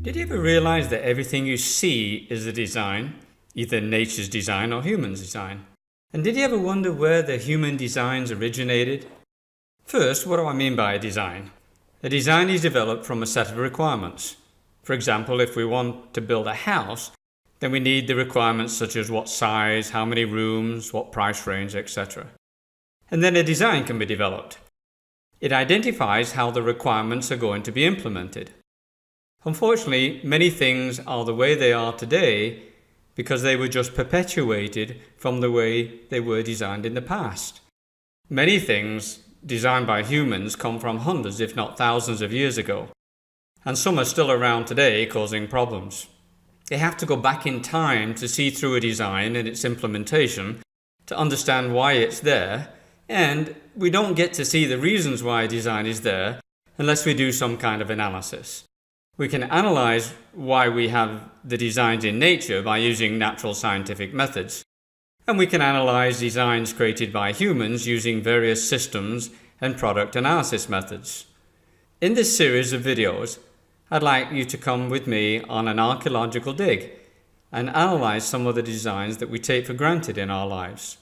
Did you ever realize that everything you see is a design, either nature's design or human's design? And did you ever wonder where the human designs originated? First, what do I mean by a design? A design is developed from a set of requirements. For example, if we want to build a house, then we need the requirements such as what size, how many rooms, what price range, etc. And then a design can be developed. It identifies how the requirements are going to be implemented. Unfortunately, many things are the way they are today because they were just perpetuated from the way they were designed in the past. Many things designed by humans come from hundreds, if not thousands of years ago, and some are still around today causing problems. You have to go back in time to see through a design and its implementation to understand why it's there, and we don't get to see the reasons why a design is there unless we do some kind of analysis. We can analyze why we have the designs in nature by using natural scientific methods. And we can analyze designs created by humans using various systems and product analysis methods. In this series of videos, I'd like you to come with me on an archaeological dig and analyze some of the designs that we take for granted in our lives.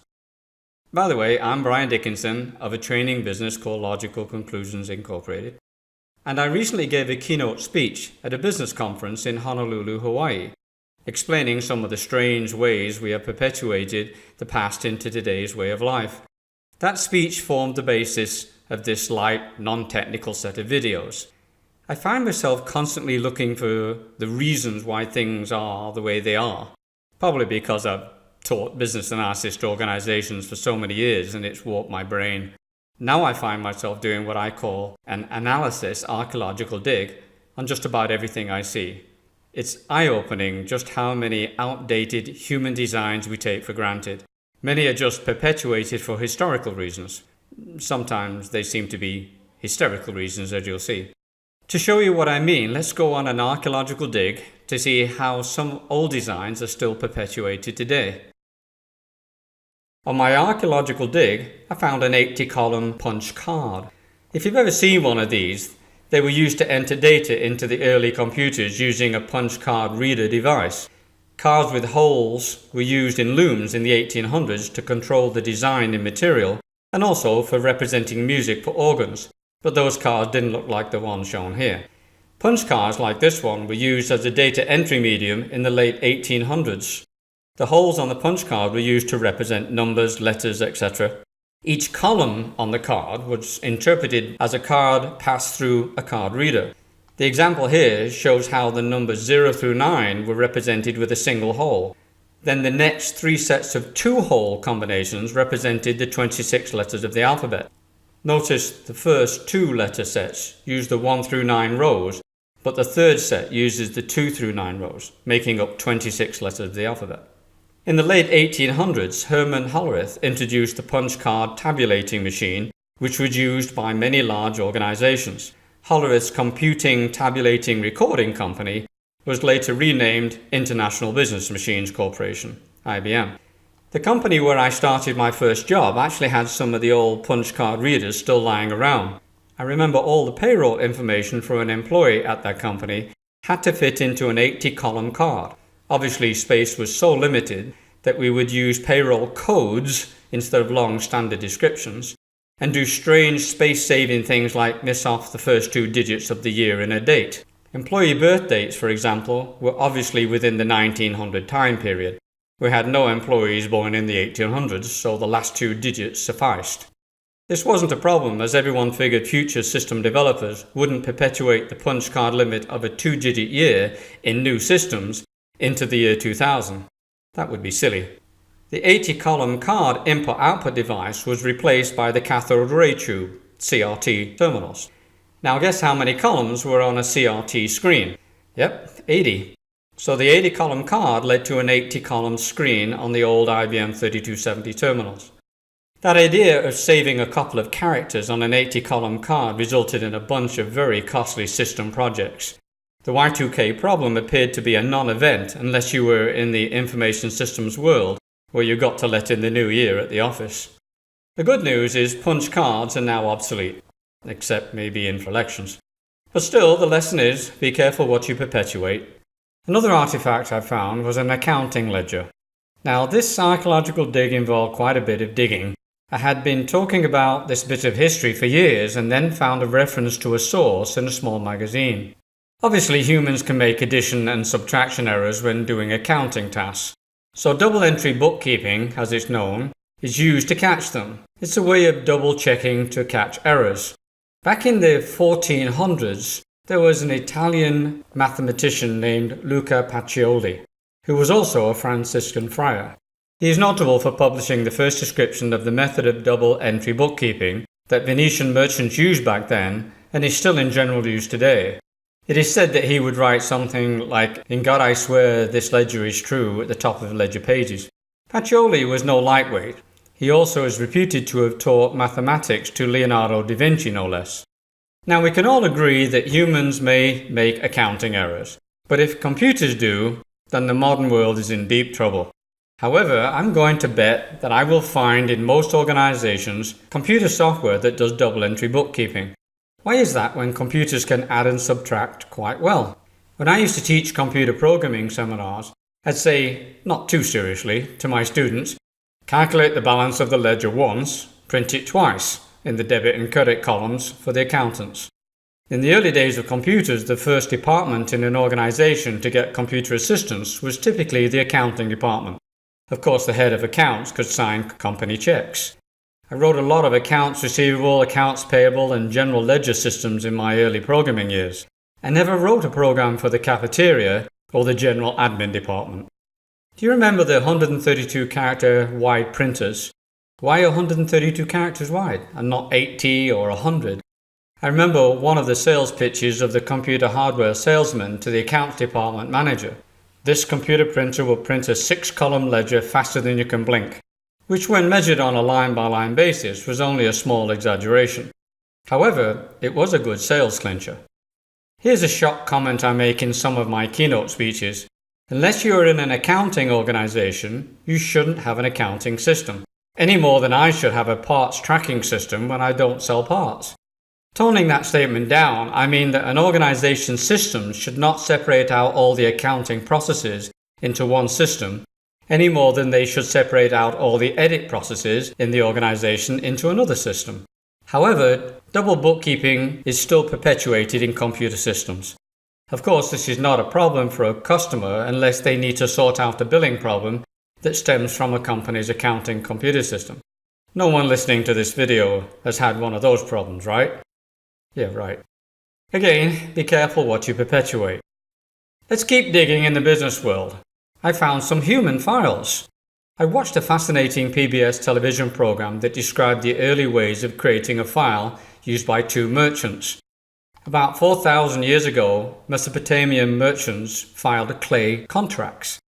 By the way, I'm Brian Dickinson of a training business called Logical Conclusions Incorporated. And I recently gave a keynote speech at a business conference in Honolulu, Hawaii, explaining some of the strange ways we have perpetuated the past into today's way of life. That speech formed the basis of this light, non-technical set of videos. I find myself constantly looking for the reasons why things are the way they are, probably because I've taught business analysis to organizations for so many years and it's warped my brain. Now I find myself doing what I call an analysis archaeological dig on just about everything I see. It's eye-opening just how many outdated human designs we take for granted. Many are just perpetuated for historical reasons. Sometimes they seem to be hysterical reasons, as you'll see. To show you what I mean, let's go on an archaeological dig to see how some old designs are still perpetuated today. On my archaeological dig, I found an 80-column punch card. If you've ever seen one of these, they were used to enter data into the early computers using a punch card reader device. Cards with holes were used in looms in the 1800s to control the design and material, and also for representing music for organs, but those cards didn't look like the one shown here. Punch cards like this one were used as a data entry medium in the late 1800s. The holes on the punch card were used to represent numbers, letters, etc. Each column on the card was interpreted as a card passed through a card reader. The example here shows how the numbers 0 through 9 were represented with a single hole. Then the next three sets of two-hole combinations represented the 26 letters of the alphabet. Notice the first two letter sets use the 1 through 9 rows, but the third set uses the 2 through 9 rows, making up 26 letters of the alphabet. In the late 1800s, Herman Hollerith introduced the punch card tabulating machine, which was used by many large organizations. Hollerith's Computing Tabulating Recording Company was later renamed International Business Machines Corporation, IBM. The company where I started my first job actually had some of the old punch card readers still lying around. I remember all the payroll information for an employee at that company had to fit into an 80-column card. Obviously, space was so limited that we would use payroll codes instead of long standard descriptions and do strange space-saving things like miss off the first two digits of the year in a date. Employee birth dates, for example, were obviously within the 1900 time period. We had no employees born in the 1800s, so the last two digits sufficed. This wasn't a problem, as everyone figured future system developers wouldn't perpetuate the punch card limit of a two-digit year in new systems into the year 2000. That would be silly. The 80-column card input-output device was replaced by the cathode ray tube, CRT terminals. Now guess how many columns were on a CRT screen? Yep, 80. So the 80-column card led to an 80-column screen on the old IBM 3270 terminals. That idea of saving a couple of characters on an 80-column card resulted in a bunch of very costly system projects. The Y2K problem appeared to be a non-event unless you were in the information systems world, where you got to let in the new year at the office. The good news is punch cards are now obsolete, except maybe in for elections. But still, the lesson is, be careful what you perpetuate. Another artifact I found was an accounting ledger. Now, this archaeological dig involved quite a bit of digging. I had been talking about this bit of history for years and then found a reference to a source in a small magazine. Obviously, humans can make addition and subtraction errors when doing accounting tasks. So double-entry bookkeeping, as it's known, is used to catch them. It's a way of double-checking to catch errors. Back in the 1400s, there was an Italian mathematician named Luca Pacioli, who was also a Franciscan friar. He is notable for publishing the first description of the method of double-entry bookkeeping that Venetian merchants used back then and is still in general use today. It is said that he would write something like, "In God I swear this ledger is true," at the top of the ledger pages. Pacioli was no lightweight. He also is reputed to have taught mathematics to Leonardo da Vinci, no less. Now, we can all agree that humans may make accounting errors, but if computers do, then the modern world is in deep trouble. However, I'm going to bet that I will find in most organizations computer software that does double-entry bookkeeping. Why is that when computers can add and subtract quite well? When I used to teach computer programming seminars, I'd say, not too seriously, to my students, calculate the balance of the ledger once, print it twice, in the debit and credit columns for the accountants. In the early days of computers, the first department in an organization to get computer assistance was typically the accounting department. Of course, the head of accounts could sign company checks. I wrote a lot of accounts receivable, accounts payable, and general ledger systems in my early programming years. I never wrote a program for the cafeteria or the general admin department. Do you remember the 132 character wide printers? Why 132 characters wide and not 80 or 100? I remember one of the sales pitches of the computer hardware salesman to the accounts department manager. This computer printer will print a 6-column ledger faster than you can blink, which when measured on a line-by-line basis was only a small exaggeration. However, it was a good sales clincher. Here's a shock comment I make in some of my keynote speeches. Unless you're in an accounting organization, you shouldn't have an accounting system, any more than I should have a parts tracking system when I don't sell parts. Toning that statement down, I mean that an organization's systems should not separate out all the accounting processes into one system, any more than they should separate out all the edit processes in the organization into another system. However, double bookkeeping is still perpetuated in computer systems. Of course, this is not a problem for a customer unless they need to sort out a billing problem that stems from a company's accounting computer system. No one listening to this video has had one of those problems, right? Yeah, right. Again, be careful what you perpetuate. Let's keep digging in the business world. I found some human files. I watched a fascinating PBS television program that described the early ways of creating a file used by two merchants. About 4,000 years ago, Mesopotamian merchants filed clay contracts.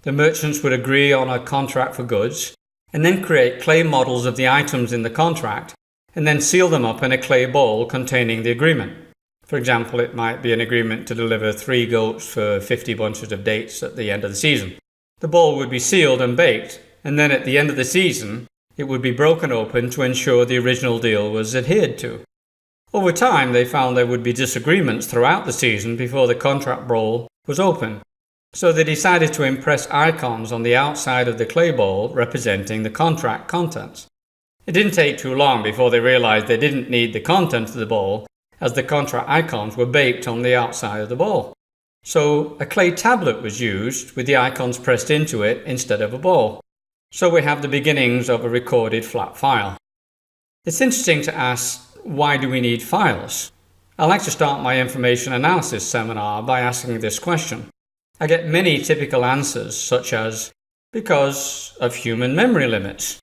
The merchants would agree on a contract for goods and then create clay models of the items in the contract and then seal them up in a clay bowl containing the agreement. For example, it might be an agreement to deliver 3 goats for 50 bunches of dates at the end of the season. The bowl would be sealed and baked, and then at the end of the season, it would be broken open to ensure the original deal was adhered to. Over time, they found there would be disagreements throughout the season before the contract bowl was open. So they decided to impress icons on the outside of the clay bowl representing the contract contents. It didn't take too long before they realized they didn't need the content of the bowl, as the contract icons were baked on the outside of the bowl. So a clay tablet was used with the icons pressed into it instead of a bowl. So we have the beginnings of a recorded flat file. It's interesting to ask, why do we need files? I like to start my information analysis seminar by asking this question. I get many typical answers such as, because of human memory limits.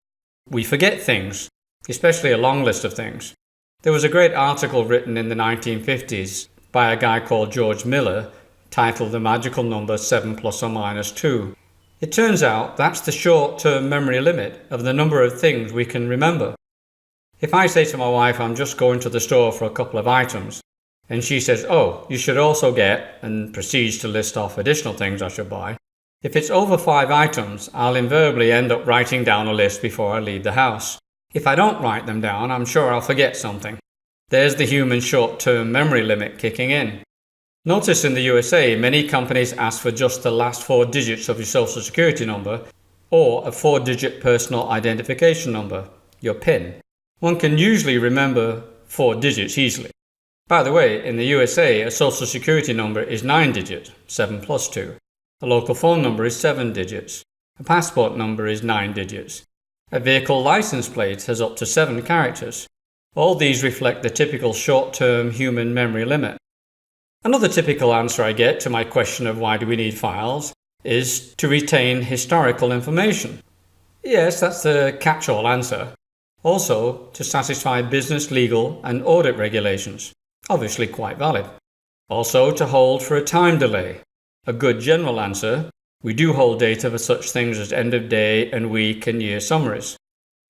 We forget things, especially a long list of things. There was a great article written in the 1950s by a guy called George Miller titled The Magical Number 7 ± 2. It turns out that's the short-term memory limit of the number of things we can remember. If I say to my wife I'm just going to the store for a couple of items, and she says, "Oh, you should also get," and proceeds to list off additional things I should buy, if it's over 5 items, I'll invariably end up writing down a list before I leave the house. If I don't write them down, I'm sure I'll forget something. There's the human short-term memory limit kicking in. Notice in the USA, many companies ask for just the last 4 digits of your social security number or a 4-digit personal identification number, your PIN. One can usually remember 4 digits easily. By the way, in the USA, a social security number is 9 digits, 7 plus 2. A local phone number is 7 digits. A passport number is 9 digits. A vehicle license plate has up to 7 characters. All these reflect the typical short-term human memory limit. Another typical answer I get to my question of why do we need files is to retain historical information. Yes, that's the catch-all answer. Also, to satisfy business, legal, and audit regulations. Obviously quite valid. Also, to hold for a time delay. A good general answer, we do hold data for such things as end of day and week and year summaries.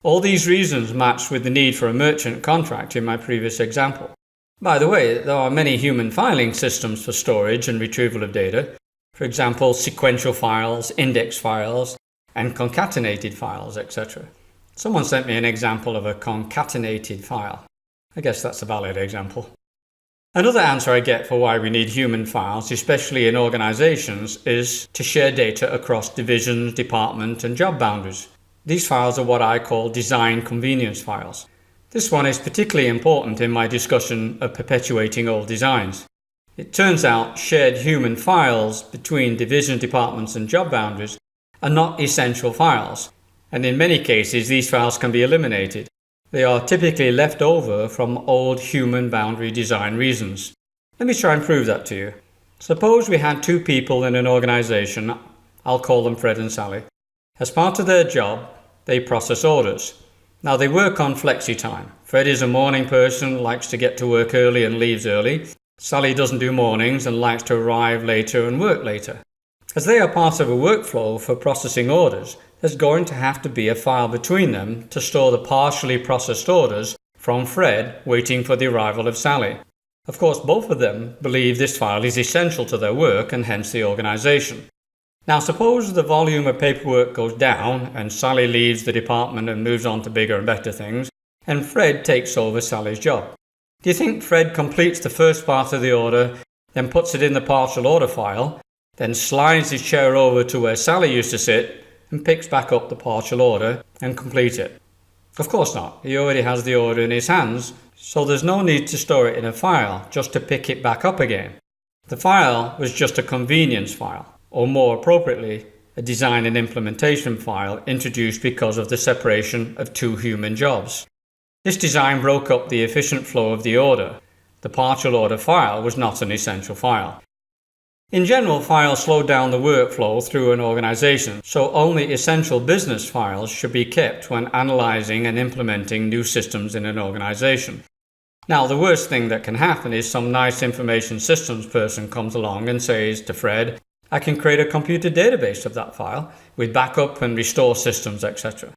All these reasons match with the need for a merchant contract in my previous example. By the way, there are many human filing systems for storage and retrieval of data. For example, sequential files, index files, and concatenated files, etc. Someone sent me an example of a concatenated file. I guess that's a valid example. Another answer I get for why we need human files, especially in organizations, is to share data across divisions, department, and job boundaries. These files are what I call design convenience files. This one is particularly important in my discussion of perpetuating old designs. It turns out shared human files between division, departments, and job boundaries are not essential files, and in many cases these files can be eliminated. They are typically left over from old human boundary design reasons. Let me try and prove that to you. Suppose we had 2 people in an organization, I'll call them Fred and Sally. As part of their job, they process orders. Now they work on flexi time. Fred is a morning person, likes to get to work early and leaves early. Sally doesn't do mornings and likes to arrive later and work later. As they are part of a workflow for processing orders, there's going to have to be a file between them to store the partially processed orders from Fred waiting for the arrival of Sally. Of course, both of them believe this file is essential to their work and hence the organization. Now suppose the volume of paperwork goes down and Sally leaves the department and moves on to bigger and better things, and Fred takes over Sally's job. Do you think Fred completes the first part of the order, then puts it in the partial order file, then slides his chair over to where Sally used to sit and picks back up the partial order and completes it? Of course not. He already has the order in his hands, so there's no need to store it in a file just to pick it back up again. The file was just a convenience file, or more appropriately, a design and implementation file introduced because of the separation of 2 human jobs. This design broke up the efficient flow of the order. The partial order file was not an essential file. In general, files slow down the workflow through an organization, so only essential business files should be kept when analyzing and implementing new systems in an organization. Now, the worst thing that can happen is some nice information systems person comes along and says to Fred, I can create a computer database of that file with backup and restore systems, etc.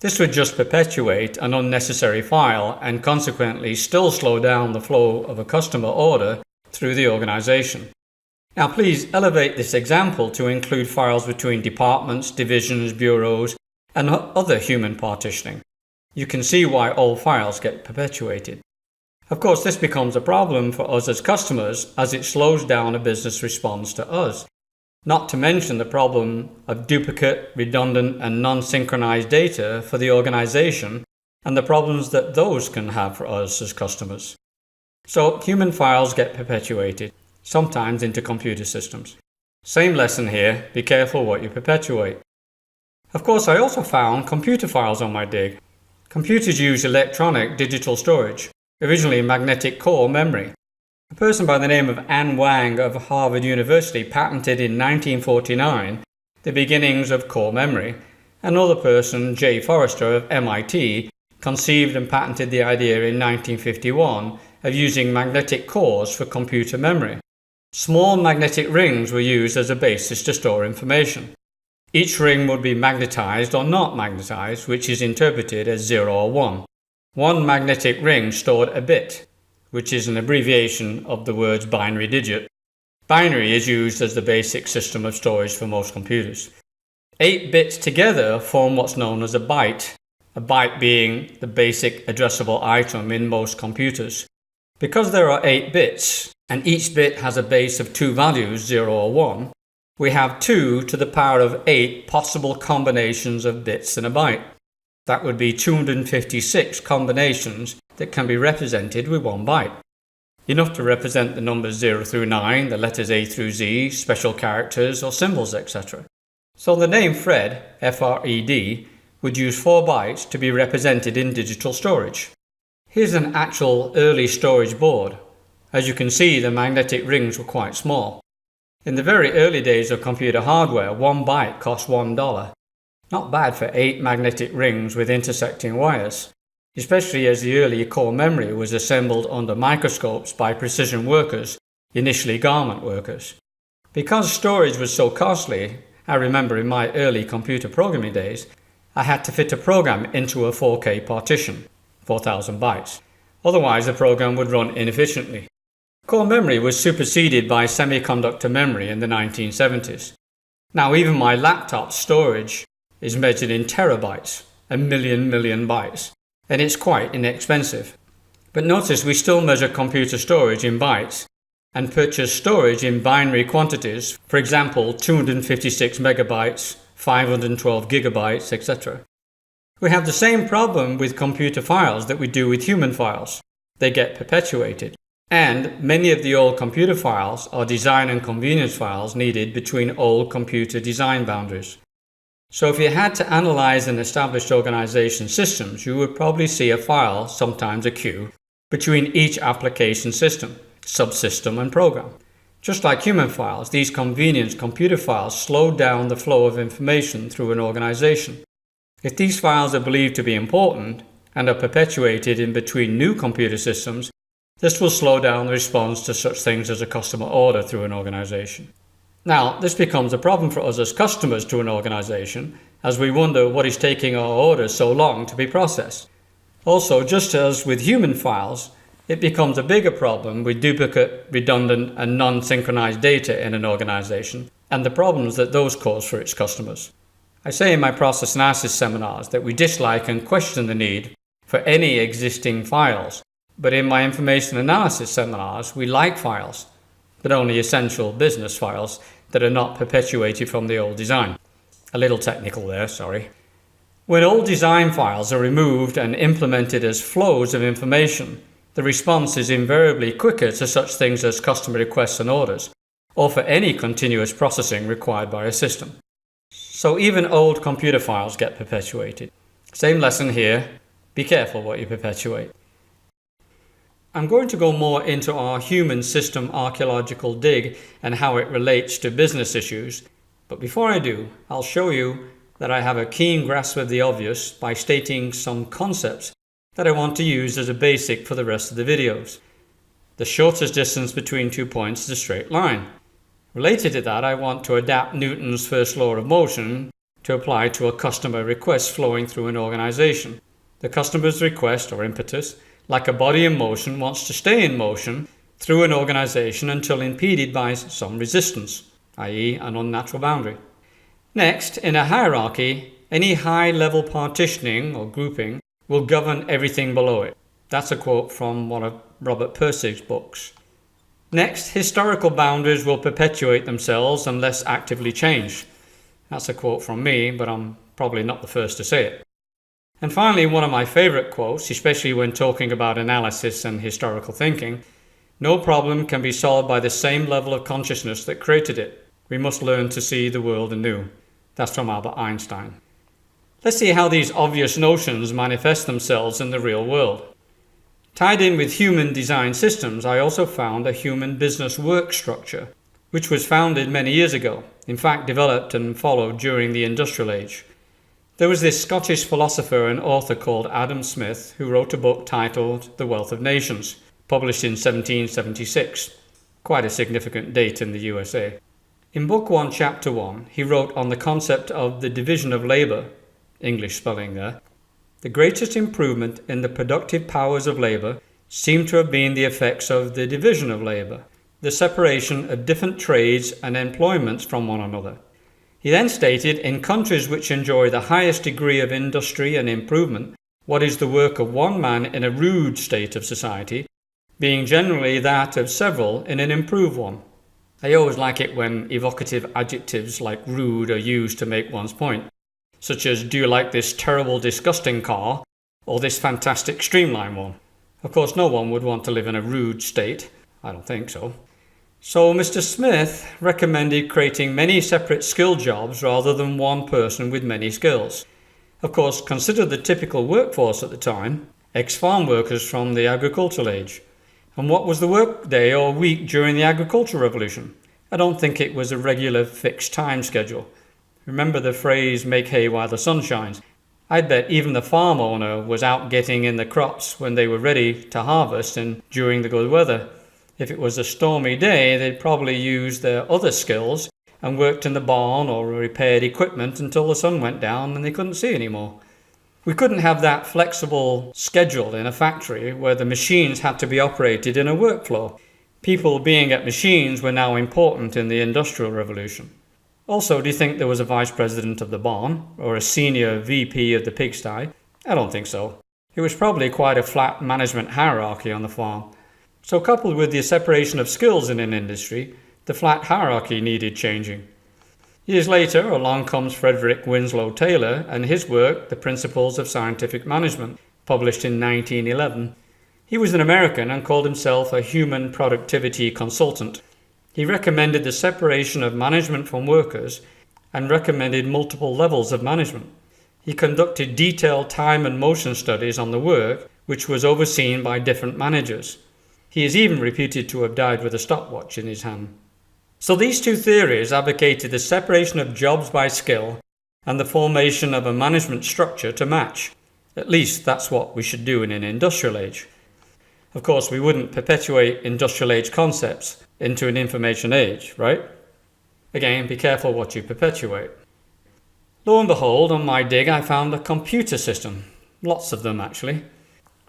This would just perpetuate an unnecessary file and consequently still slow down the flow of a customer order through the organization. Now please elevate this example to include files between departments, divisions, bureaus, and other human partitioning. You can see why old files get perpetuated. Of course, this becomes a problem for us as customers as it slows down a business response to us. Not to mention the problem of duplicate, redundant, and non-synchronized data for the organization and the problems that those can have for us as customers. So human files get perpetuated, sometimes into computer systems. Same lesson here, be careful what you perpetuate. Of course, I also found computer files on my dig. Computers use electronic digital storage, originally magnetic core memory. A person by the name of Anne Wang of Harvard University patented in 1949 the beginnings of core memory. Another person, J. Forrester of MIT, conceived and patented the idea in 1951 of using magnetic cores for computer memory. Small magnetic rings were used as a basis to store information. Each ring would be magnetized or not magnetized, which is interpreted as 0 or 1. One magnetic ring stored a bit, which is an abbreviation of the words binary digit. Binary is used as the basic system of storage for most computers. 8 bits together form what's known as a byte being the basic addressable item in most computers. Because there are 8 bits, and each bit has a base of 2 values, 0 or 1, we have 2 to the power of 8 possible combinations of bits in a byte. That would be 256 combinations that can be represented with 1 byte. Enough to represent the numbers 0 through 9, the letters A through Z, special characters or symbols, etc. So the name Fred, F-R-E-D, would use 4 bytes to be represented in digital storage. Here's an actual early storage board. As you can see, the magnetic rings were quite small. In the very early days of computer hardware, 1 byte cost $1. Not bad for 8 magnetic rings with intersecting wires, especially as the early core memory was assembled under microscopes by precision workers, initially garment workers. Because storage was so costly, I remember in my early computer programming days, I had to fit a program into a 4K partition, 4,000 bytes. Otherwise, the program would run inefficiently. Core memory was superseded by semiconductor memory in the 1970s. Now even my laptop storage is measured in terabytes, a million bytes, and it's quite inexpensive. But notice we still measure computer storage in bytes and purchase storage in binary quantities, for example 256 megabytes, 512 gigabytes, etc. We have the same problem with computer files that we do with human files. They get perpetuated. And many of the old computer files are design and convenience files needed between old computer design boundaries. So if you had to analyze an established organization systems, you would probably see a file, sometimes a queue, between each application system, subsystem and program. Just like human files, these convenience computer files slow down the flow of information through an organization. If these files are believed to be important and are perpetuated in between new computer systems, this will slow down the response to such things as a customer order through an organization. Now, this becomes a problem for us as customers to an organization, as we wonder what is taking our orders so long to be processed. Also, just as with human files, it becomes a bigger problem with duplicate, redundant, and non-synchronized data in an organization, and the problems that those cause for its customers. I say in my process analysis seminars that we dislike and question the need for any existing files. But in my information analysis seminars, we like files, but only essential business files that are not perpetuated from the old design. A little technical there, sorry. When old design files are removed and implemented as flows of information, the response is invariably quicker to such things as customer requests and orders, or for any continuous processing required by a system. So even old computer files get perpetuated. Same lesson here, be careful what you perpetuate. I'm going to go more into our human system archaeological dig and how it relates to business issues, but before I do, I'll show you that I have a keen grasp of the obvious by stating some concepts that I want to use as a basic for the rest of the videos. The shortest distance between 2 points is a straight line. Related to that, I want to adapt Newton's first law of motion to apply to a customer request flowing through an organization. The customer's request or impetus, like a body in motion, wants to stay in motion through an organization until impeded by some resistance, i.e. an unnatural boundary. Next, in a hierarchy, any high-level partitioning or grouping will govern everything below it. That's a quote from one of Robert Pirsig's books. Next, historical boundaries will perpetuate themselves unless actively changed. That's a quote from me, but I'm probably not the first to say it. And finally, one of my favorite quotes, especially when talking about analysis and historical thinking, no problem can be solved by the same level of consciousness that created it. We must learn to see the world anew. That's from Albert Einstein. Let's see how these obvious notions manifest themselves in the real world. Tied in with human design systems, I also found a human business work structure, which was founded many years ago, in fact developed and followed during the Industrial Age. There was this Scottish philosopher and author called Adam Smith who wrote a book titled The Wealth of Nations, published in 1776, quite a significant date in the USA. In Book 1, Chapter 1, he wrote on the concept of the division of labour, English spelling there. The greatest improvement in the productive powers of labour seem to have been the effects of the division of labour, the separation of different trades and employments from one another. He then stated, in countries which enjoy the highest degree of industry and improvement, what is the work of one man in a rude state of society being generally that of several in an improved one. I always like it when evocative adjectives like rude are used to make one's point, such as, do you like this terrible, disgusting car, or this fantastic streamlined one? Of course, no one would want to live in a rude state. I don't think so. So Mr. Smith recommended creating many separate skill jobs rather than one person with many skills. Of course, consider the typical workforce at the time, ex-farm workers from the agricultural age. And what was the work day or week during the agricultural revolution? I don't think it was a regular fixed time schedule. Remember the phrase, make hay while the sun shines? I'd bet even the farm owner was out getting in the crops when they were ready to harvest and during the good weather. If it was a stormy day, they'd probably use their other skills and worked in the barn or repaired equipment until the sun went down and they couldn't see anymore. We couldn't have that flexible schedule in a factory where the machines had to be operated in a workflow. People being at machines were now important in the Industrial Revolution. Also, do you think there was a vice president of the barn or a senior VP of the pigsty? I don't think so. It was probably quite a flat management hierarchy on the farm. So coupled with the separation of skills in an industry, the flat hierarchy needed changing. Years later, along comes Frederick Winslow Taylor and his work, The Principles of Scientific Management, published in 1911. He was an American and called himself a human productivity consultant. He recommended the separation of management from workers and recommended multiple levels of management. He conducted detailed time and motion studies on the work, which was overseen by different managers. He is even reputed to have died with a stopwatch in his hand. So these two theories advocated the separation of jobs by skill and the formation of a management structure to match. At least that's what we should do in an industrial age. Of course, we wouldn't perpetuate industrial age concepts into an information age, right? Again, be careful what you perpetuate. Lo and behold, on my dig I found a computer system. Lots of them, actually.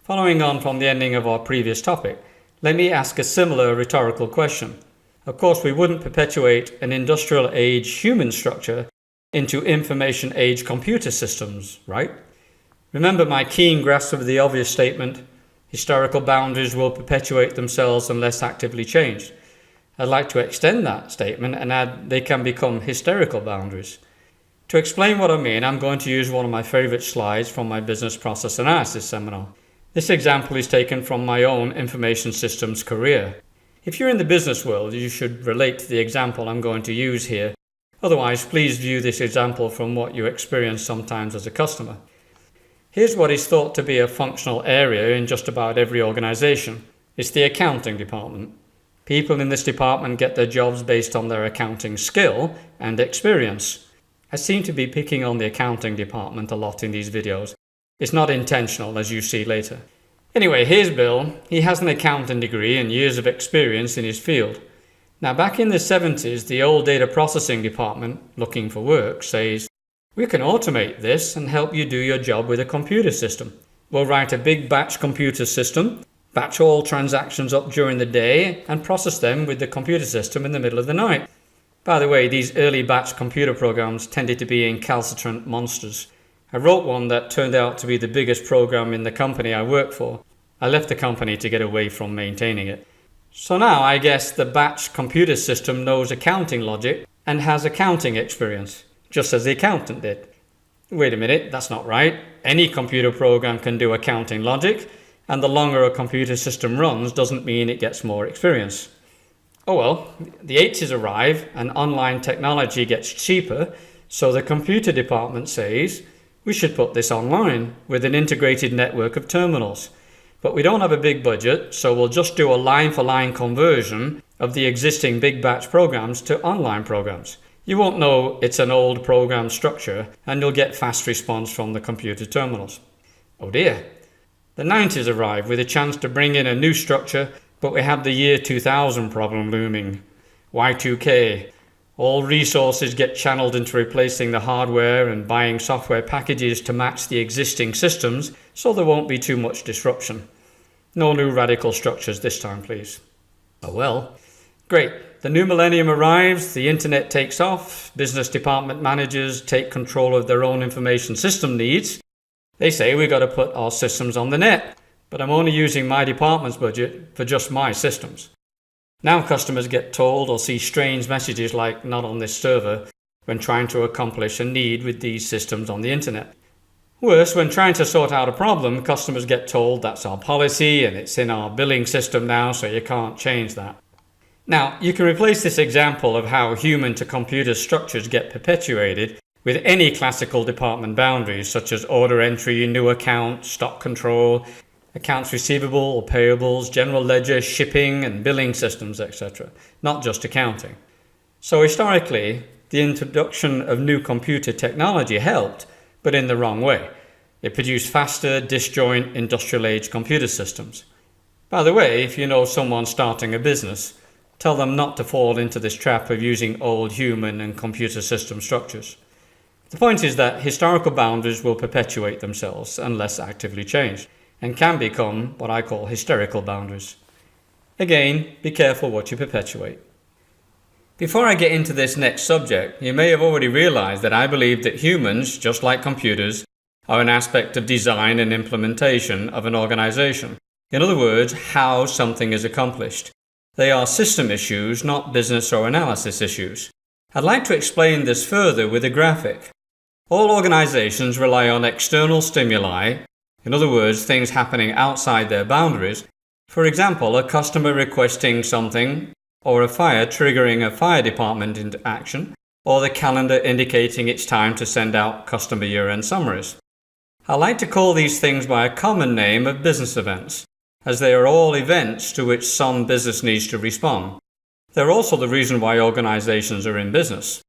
Following on from the ending of our previous topic, let me ask a similar rhetorical question. Of course, we wouldn't perpetuate an industrial age human structure into information age computer systems, right? Remember my keen grasp of the obvious statement, historical boundaries will perpetuate themselves unless actively changed. I'd like to extend that statement and add they can become hysterical boundaries. To explain what I mean, I'm going to use one of my favorite slides from my business process analysis seminar. This example is taken from my own information systems career. If you're in the business world, you should relate to the example I'm going to use here. Otherwise, please view this example from what you experience sometimes as a customer. Here's what is thought to be a functional area in just about every organization. It's the accounting department. People in this department get their jobs based on their accounting skill and experience. I seem to be picking on the accounting department a lot in these videos. It's not intentional, as you see later. Anyway, here's Bill. He has an accounting degree and years of experience in his field. Now, back in the 70s, the old data processing department, looking for work, says, we can automate this and help you do your job with a computer system. We'll write a big batch computer system, batch all transactions up during the day, and process them with the computer system in the middle of the night. By the way, these early batch computer programs tended to be incalcitrant monsters. I wrote one that turned out to be the biggest program in the company I worked for. I left the company to get away from maintaining it. So now I guess the batch computer system knows accounting logic and has accounting experience, just as the accountant did. Wait a minute, that's not right. Any computer program can do accounting logic, and the longer a computer system runs doesn't mean it gets more experience. Oh well, the 80s arrive and online technology gets cheaper, so the computer department says, we should put this online with an integrated network of terminals. But we don't have a big budget, so we'll just do a line-for-line conversion of the existing big batch programs to online programs. You won't know it's an old program structure, and you'll get fast response from the computer terminals. Oh dear. The 90s arrive with a chance to bring in a new structure, but we have the year 2000 problem looming. Y2K. All resources get channeled into replacing the hardware and buying software packages to match the existing systems, so there won't be too much disruption. No new radical structures this time, please. Oh well. Great. The new millennium arrives, the internet takes off, business department managers take control of their own information system needs. They say we've got to put our systems on the net. but I'm only using my department's budget for just my systems. Now customers get told or see strange messages like "not on this server" when trying to accomplish a need with these systems on the internet. Worse, when trying to sort out a problem, customers get told that's our policy and it's in our billing system now, so you can't change that. Now, you can replace this example of how human-to-computer structures get perpetuated with any classical department boundaries, such as order entry, new account, stock control, accounts receivable or payables, general ledger, shipping and billing systems, etc., not just accounting. So historically, the introduction of new computer technology helped, but in the wrong way. It produced faster, disjoint, industrial-age computer systems. By the way, if you know someone starting a business, tell them not to fall into this trap of using old human and computer system structures. The point is that historical boundaries will perpetuate themselves unless actively changed, and can become what I call hysterical boundaries. Again, be careful what you perpetuate. Before I get into this next subject, you may have already realized that I believe that humans, just like computers, are an aspect of design and implementation of an organization. In other words, how something is accomplished. They are system issues, not business or analysis issues. I'd like to explain this further with a graphic. All organizations rely on external stimuli, in other words, things happening outside their boundaries. For example, a customer requesting something, or a fire triggering a fire department into action, or the calendar indicating it's time to send out customer year-end summaries. I like to call these things by a common name of business events, as they are all events to which some business needs to respond. They're also the reason why organizations are in business.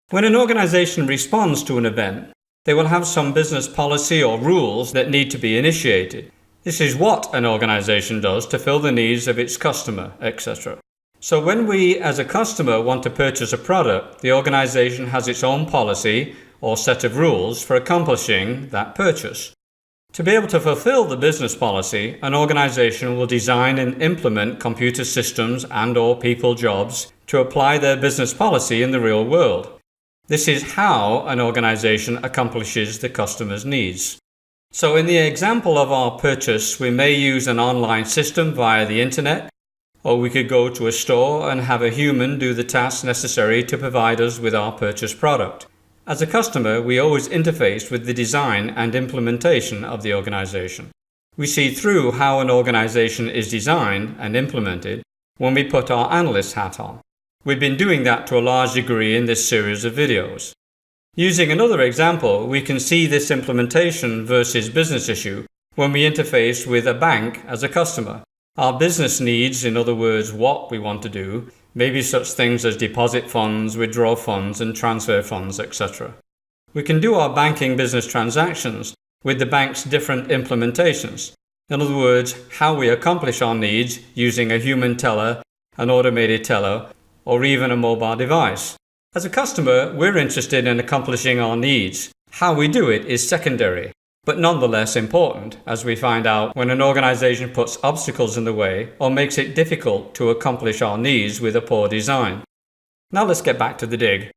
When an organization responds to an event, they will have some business policy or rules that need to be initiated. This is what an organization does to fill the needs of its customer, etc. So when we as a customer want to purchase a product, the organization has its own policy or set of rules for accomplishing that purchase. To be able to fulfill the business policy, an organization will design and implement computer systems and/or people jobs to apply their business policy in the real world. This is how an organization accomplishes the customer's needs. So in the example of our purchase, we may use an online system via the internet, or we could go to a store and have a human do the tasks necessary to provide us with our purchased product. As a customer, we always interface with the design and implementation of the organization. We see through how an organization is designed and implemented when we put our analyst hat on. We've been doing that to a large degree in this series of videos. Using another example, we can see this implementation versus business issue when we interface with a bank as a customer. Our business needs, in other words, what we want to do, may be such things as deposit funds, withdraw funds, and transfer funds, etc. We can do our banking business transactions with the bank's different implementations. In other words, how we accomplish our needs using a human teller, an automated teller, or even a mobile device. As a customer, we're interested in accomplishing our needs. How we do it is secondary, but nonetheless important, as we find out when an organization puts obstacles in the way or makes it difficult to accomplish our needs with a poor design. Now let's get back to the dig.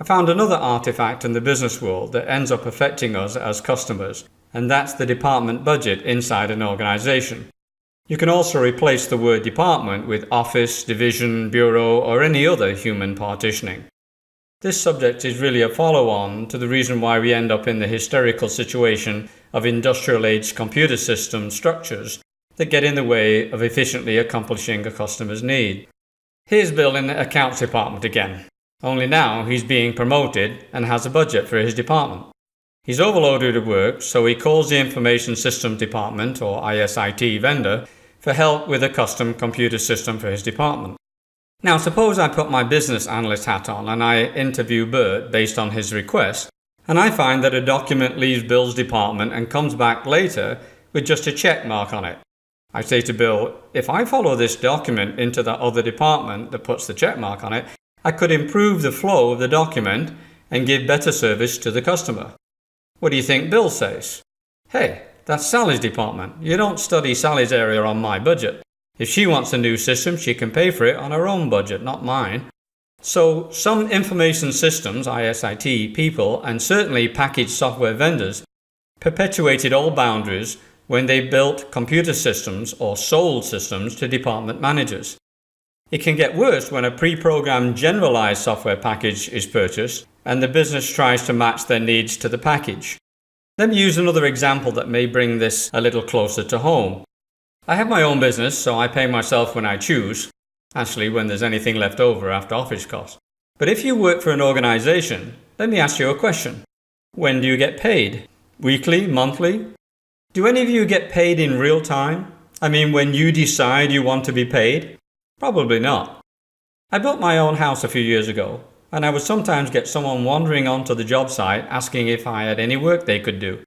I found another artifact in the business world that ends up affecting us as customers, and that's the department budget inside an organization. You can also replace the word department with office, division, bureau, or any other human partitioning. This subject is really a follow-on to the reason why we end up in the hysterical situation of industrial-age computer system structures that get in the way of efficiently accomplishing a customer's need. Here's Bill in the accounts department again, only now he's being promoted and has a budget for his department. He's overloaded with work, so he calls the information systems department, or ISIT vendor, for help with a custom computer system for his department. Now suppose I put my business analyst hat on and I interview Bert based on his request, and I find that a document leaves Bill's department and comes back later with just a check mark on it. I say to Bill, if I follow this document into that other department that puts the check mark on it, I could improve the flow of the document and give better service to the customer. What do you think Bill says? Hey, that's Sally's department. You don't study Sally's area on my budget. If she wants a new system, she can pay for it on her own budget, not mine. So some information systems, ISIT people, and certainly packaged software vendors, perpetuated all boundaries when they built computer systems or sold systems to department managers. It can get worse when a pre-programmed generalized software package is purchased and the business tries to match their needs to the package. Let me use another example that may bring this a little closer to home. I have my own business, so I pay myself when I choose, actually when there's anything left over after office costs. But if you work for an organization, let me ask you a question. When do you get paid? Weekly? Monthly? Do any of you get paid in real time? I mean, when you decide you want to be paid? Probably not. I built my own house a few years ago, and I would sometimes get someone wandering onto the job site asking if I had any work they could do.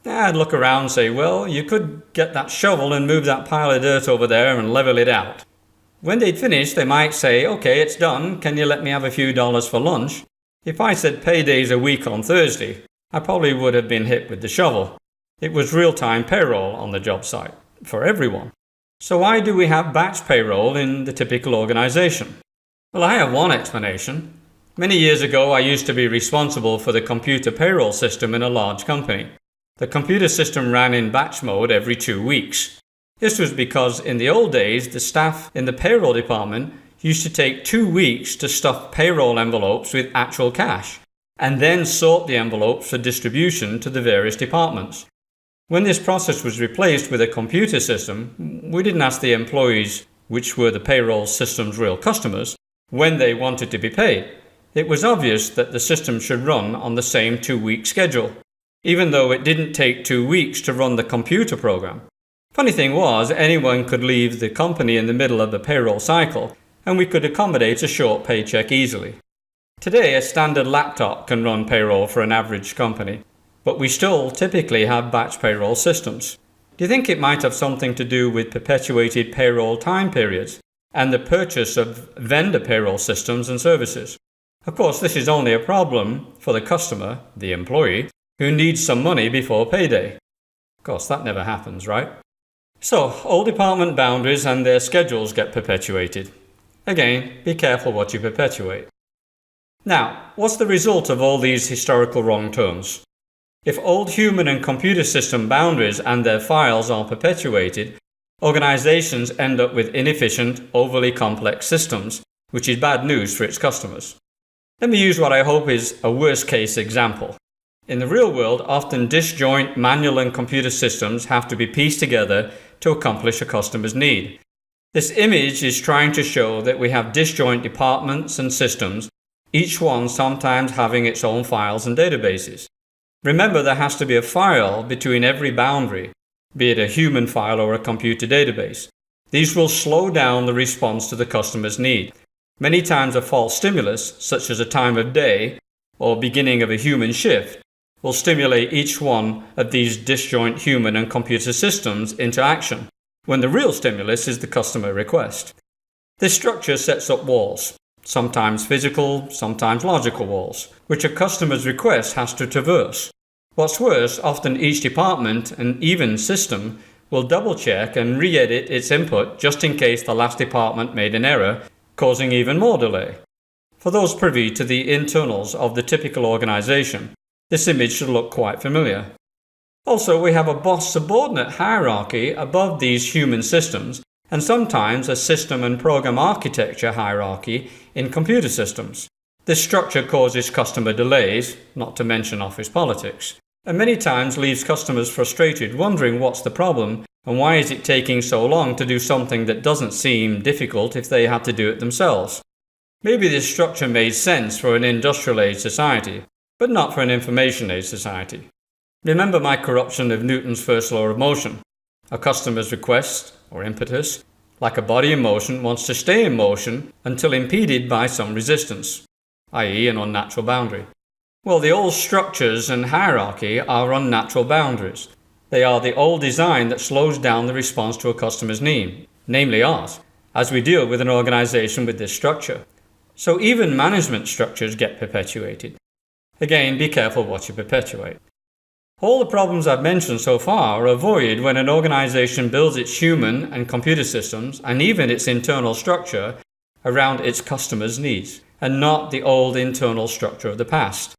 I'd look around and say, well, you could get that shovel and move that pile of dirt over there and level it out. When they'd finish, they might say, okay, it's done, can you let me have a few dollars for lunch? If I said payday's a week on Thursday, I probably would have been hit with the shovel. It was real-time payroll on the job site, for everyone. So why do we have batch payroll in the typical organization? Well, I have one explanation. Many years ago, I used to be responsible for the computer payroll system in a large company. The computer system ran in batch mode every 2 weeks. This was because in the old days, the staff in the payroll department used to take 2 weeks to stuff payroll envelopes with actual cash, and then sort the envelopes for distribution to the various departments. When this process was replaced with a computer system, we didn't ask the employees, which were the payroll system's real customers, when they wanted to be paid. It was obvious that the system should run on the same 2-week schedule, even though it didn't take 2 weeks to run the computer program. Funny thing was, anyone could leave the company in the middle of the payroll cycle, and we could accommodate a short paycheck easily. Today, a standard laptop can run payroll for an average company, but we still typically have batch payroll systems. Do you think it might have something to do with perpetuated payroll time periods and the purchase of vendor payroll systems and services? Of course, this is only a problem for the customer, the employee, who needs some money before payday. Of course, that never happens, right? So, all department boundaries and their schedules get perpetuated. Again, be careful what you perpetuate. Now, what's the result of all these historical wrong turns? If old human and computer system boundaries and their files are perpetuated, organizations end up with inefficient, overly complex systems, which is bad news for its customers. Let me use what I hope is a worst-case example. In the real world, often disjoint manual and computer systems have to be pieced together to accomplish a customer's need. This image is trying to show that we have disjoint departments and systems, each one sometimes having its own files and databases. Remember, there has to be a file between every boundary, be it a human file or a computer database. These will slow down the response to the customer's need. Many times a false stimulus, such as a time of day or beginning of a human shift, will stimulate each one of these disjoint human and computer systems into action, when the real stimulus is the customer request. This structure sets up walls, sometimes physical, sometimes logical walls, which a customer's request has to traverse. What's worse, often each department and even system will double-check and re-edit its input just in case the last department made an error, causing even more delay. For those privy to the internals of the typical organization, this image should look quite familiar. Also, we have a boss-subordinate hierarchy above these human systems, and sometimes a system and program architecture hierarchy in computer systems. This structure causes customer delays, not to mention office politics, and many times leaves customers frustrated, wondering what's the problem and why is it taking so long to do something that doesn't seem difficult if they had to do it themselves. Maybe this structure made sense for an industrial age society, but not for an information age society. Remember my corruption of Newton's first law of motion. A customer's request, or impetus, like a body in motion, wants to stay in motion until impeded by some resistance, i.e. an unnatural boundary. Well, the old structures and hierarchy are unnatural boundaries. They are the old design that slows down the response to a customer's need, namely ours, as we deal with an organization with this structure. So even management structures get perpetuated. Again, be careful what you perpetuate. All the problems I've mentioned so far are avoided when an organization builds its human and computer systems and even its internal structure around its customers' needs, and not the old internal structure of the past.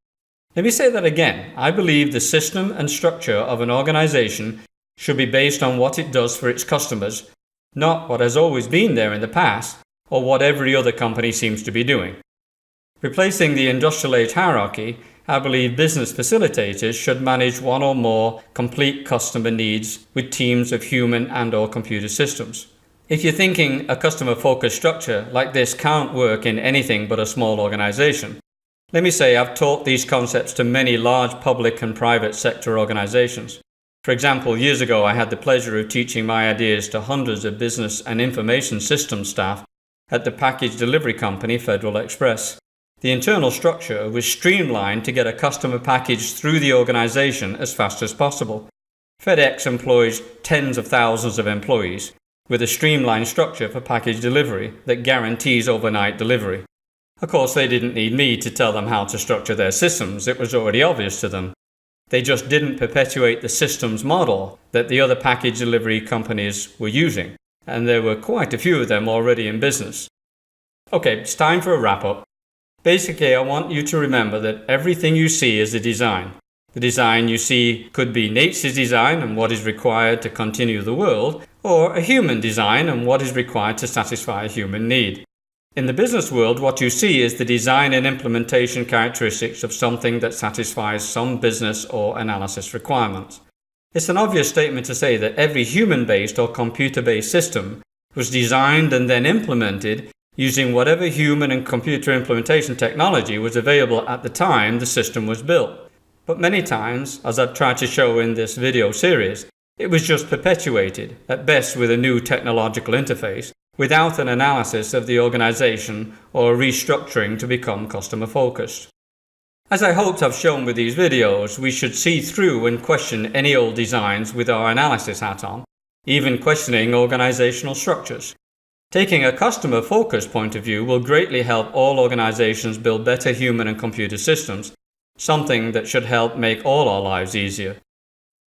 Let me say that again. I believe the system and structure of an organization should be based on what it does for its customers, not what has always been there in the past or what every other company seems to be doing. Replacing the industrial age hierarchy, I believe business facilitators should manage one or more complete customer needs with teams of human and/or computer systems. If you're thinking a customer-focused structure like this can't work in anything but a small organization, let me say I've taught these concepts to many large public and private sector organizations. For example, years ago I had the pleasure of teaching my ideas to hundreds of business and information systems staff at the package delivery company Federal Express. The internal structure was streamlined to get a customer package through the organization as fast as possible. FedEx employs tens of thousands of employees with a streamlined structure for package delivery that guarantees overnight delivery. Of course, they didn't need me to tell them how to structure their systems. It was already obvious to them. They just didn't perpetuate the systems model that the other package delivery companies were using, and there were quite a few of them already in business. Okay, it's time for a wrap-up. Basically, I want you to remember that everything you see is a design. The design you see could be nature's design and what is required to continue the world, or a human design and what is required to satisfy a human need. In the business world, what you see is the design and implementation characteristics of something that satisfies some business or analysis requirements. It's an obvious statement to say that every human-based or computer-based system was designed and then implemented using whatever human and computer implementation technology was available at the time the system was built. But many times, as I've tried to show in this video series, it was just perpetuated, at best with a new technological interface, without an analysis of the organization or restructuring to become customer-focused. As I hoped I've shown with these videos, we should see through and question any old designs with our analysis hat on, even questioning organizational structures. Taking a customer-focused point of view will greatly help all organizations build better human and computer systems, something that should help make all our lives easier.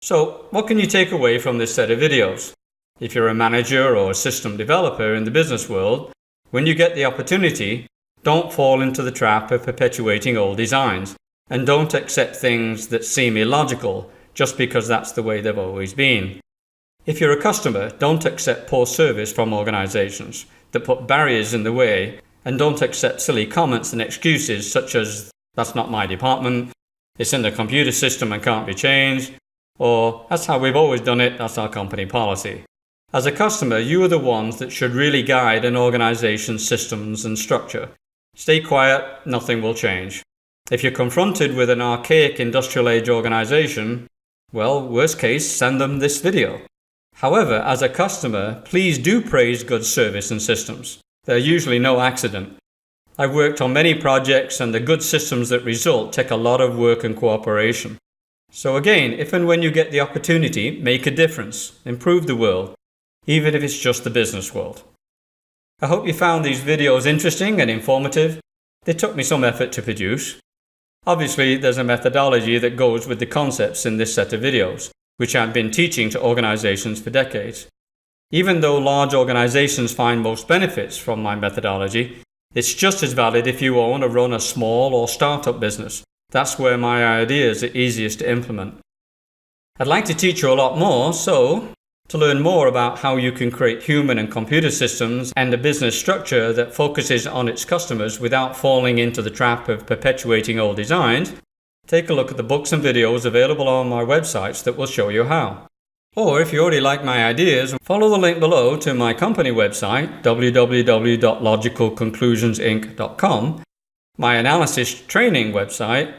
So, what can you take away from this set of videos? If you're a manager or a system developer in the business world, when you get the opportunity, don't fall into the trap of perpetuating old designs, and don't accept things that seem illogical just because that's the way they've always been. If you're a customer, don't accept poor service from organizations that put barriers in the way, and don't accept silly comments and excuses such as, "That's not my department," "It's in the computer system and can't be changed," or "That's how we've always done it, that's our company policy." As a customer, you are the ones that should really guide an organization's systems and structure. Stay quiet, nothing will change. If you're confronted with an archaic industrial age organization, well, worst case, send them this video. However, as a customer, please do praise good service and systems. They're usually no accident. I've worked on many projects, and the good systems that result take a lot of work and cooperation. So again, if and when you get the opportunity, make a difference, improve the world, even if it's just the business world. I hope you found these videos interesting and informative. They took me some effort to produce. Obviously, there's a methodology that goes with the concepts in this set of videos, which I've been teaching to organizations for decades. Even though large organizations find most benefits from my methodology, it's just as valid if you own or run a small or startup business. That's where my ideas are easiest to implement. I'd like to teach you a lot more, so to learn more about how you can create human and computer systems and a business structure that focuses on its customers without falling into the trap of perpetuating old designs, take a look at the books and videos available on my websites that will show you how. Or if you already like my ideas, follow the link below to my company website, www.logicalconclusionsinc.com, my analysis training website,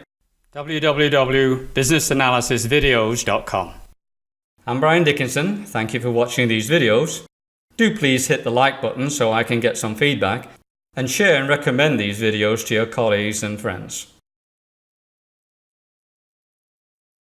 www.businessanalysisvideos.com. I'm Brian Dickinson. Thank you for watching these videos. Do please hit the like button so I can get some feedback, and share and recommend these videos to your colleagues and friends.